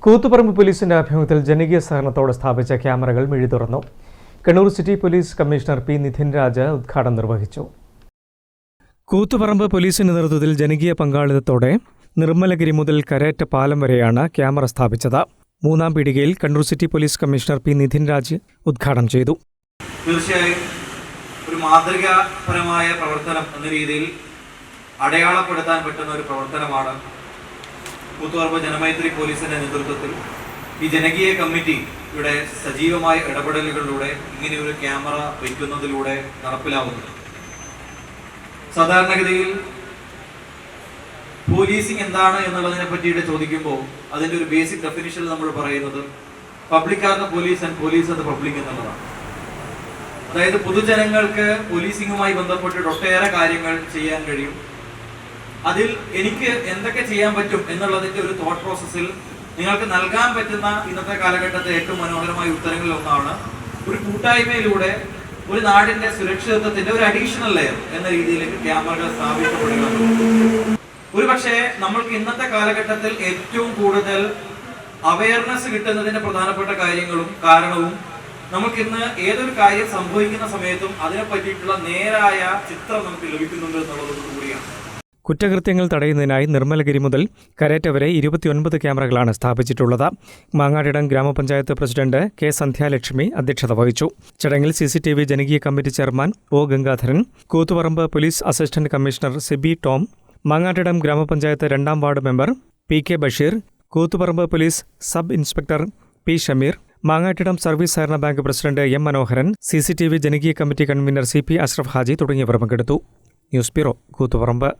കൂത്തുപറമ്പ് പോലീസിന്റെ ആഭിമുഖ്യത്തിൽ ജനകീയ സഹകരണത്തോടെ സ്ഥാപിച്ച ക്യാമറകൾ മിഴി തുറന്നു. Kannur city police commissioner P Nidhin Raj ഉദ്ഘാടനം നിർവഹിച്ചു. കൂത്തുപറമ്പ് പോലീസിന്റെ നേതൃത്വത്തിൽ ജനകീയ പങ്കാളിത്തത്തോടെ നിർമ്മലഗിരി മുതൽ കരേറ്റ പാലം വരെയാണ് ക്യാമറ സ്ഥാപിച്ചത്. മൂന്നാം പീടികയിൽ Kannur city police commissioner P Nidhin Raj ഉദ്ഘാടനം ചെയ്തു. തീർച്ചയായും ഒരു മാതൃകാപരമായ പ്രവർത്തനം എന്ന രീതിയിൽ അടയാളപ്പെടുത്താൻ പറ്റുന്ന ഒരു പ്രവർത്തനമാണ് കൂത്തുപറമ്പ് ജനമൈത്രി പോലീസിന്റെ നേതൃത്വത്തിൽ ഈ ജനകീയ കമ്മിറ്റി ഇവിടെ സജീവമായ ഇടപെടലുകളിലൂടെ ഇങ്ങനെയൊരു ക്യാമറ വയ്ക്കുന്നതിലൂടെ നടപ്പിലാവുന്നത്. സാധാരണഗതിയിൽ പോലീസിംഗ് എന്താണ് എന്നുള്ളതിനെ പറ്റിയിട്ട് ചോദിക്കുമ്പോൾ അതിന്റെ ഒരു ബേസിക് ഡെഫിനിഷനിൽ നമ്മൾ പറയുന്നത് public are the police and police are the public എന്നുള്ളതാണ്. അതായത് പൊതുജനങ്ങൾക്ക് പോലീസിംഗുമായി ബന്ധപ്പെട്ടിട്ട് ഒട്ടേറെ കാര്യങ്ങൾ ചെയ്യാൻ കഴിയും. അതിൽ എനിക്ക് എന്തൊക്കെ ചെയ്യാൻ പറ്റും എന്നുള്ളതിന്റെ ഒരു തോട്ട് പ്രോസസ്സിൽ നിങ്ങൾക്ക് നൽകാൻ പറ്റുന്ന ഇന്നത്തെ കാലഘട്ടത്തെ ഏറ്റവും മനോഹരമായ ഉത്തരങ്ങളിൽ ഒന്നാണ് ഒരു കൂട്ടായ്മയിലൂടെ ഒരു നാടിന്റെ സുരക്ഷിതത്വത്തിന്റെ ഒരു അഡീഷണൽ ലെയർ എന്ന രീതിയിലേക്ക് ക്യാമറകൾ സ്ഥാപിക്കപ്പെടുക. ഒരു പക്ഷേ നമ്മൾക്ക് ഇന്നത്തെ കാലഘട്ടത്തിൽ ഏറ്റവും കൂടുതൽ അവയർനെസ് കിട്ടുന്നതിന്റെ പ്രധാനപ്പെട്ട കാര്യങ്ങളും കാരണവും നമുക്കിന്ന് ഏതൊരു കാര്യം സംഭവിക്കുന്ന സമയത്തും അതിനെ പറ്റിയിട്ടുള്ള നേരായ ചിത്രം നമുക്ക് ലഭിക്കുന്നുണ്ട് എന്നുള്ളത് കൂടിയാണ്. കുറ്റകൃത്യങ്ങൾ തടയുന്നതിനായി നിർമ്മലഗിരി മുതൽ കരേറ്റ വരെ 29 ക്യാമറകളാണ് സ്ഥാപിച്ചിട്ടുള്ളത്. മാങ്ങാടിടം ഗ്രാമപഞ്ചായത്ത് പ്രസിഡന്റ് കെ സന്ധ്യാലക്ഷ്മി അധ്യക്ഷത വഹിച്ചു. ചടങ്ങിൽ CCTV ജനകീയ committee chairman O Gangadharan, Koothuparamba police assistant commissioner Siby Tom, Mangattidam ഗ്രാമപഞ്ചായത്ത് 2ാം ward member PK Basheer, Koothuparamba police sub inspector P Shameer, Mangattidam service സഹകരണ bank president M Manoharan, CCTV ജനകീയ committee convener CP Ashraf Haji തുടങ്ങിയവർ പങ്കെടുത്തു. News bureau, Koothuparamba.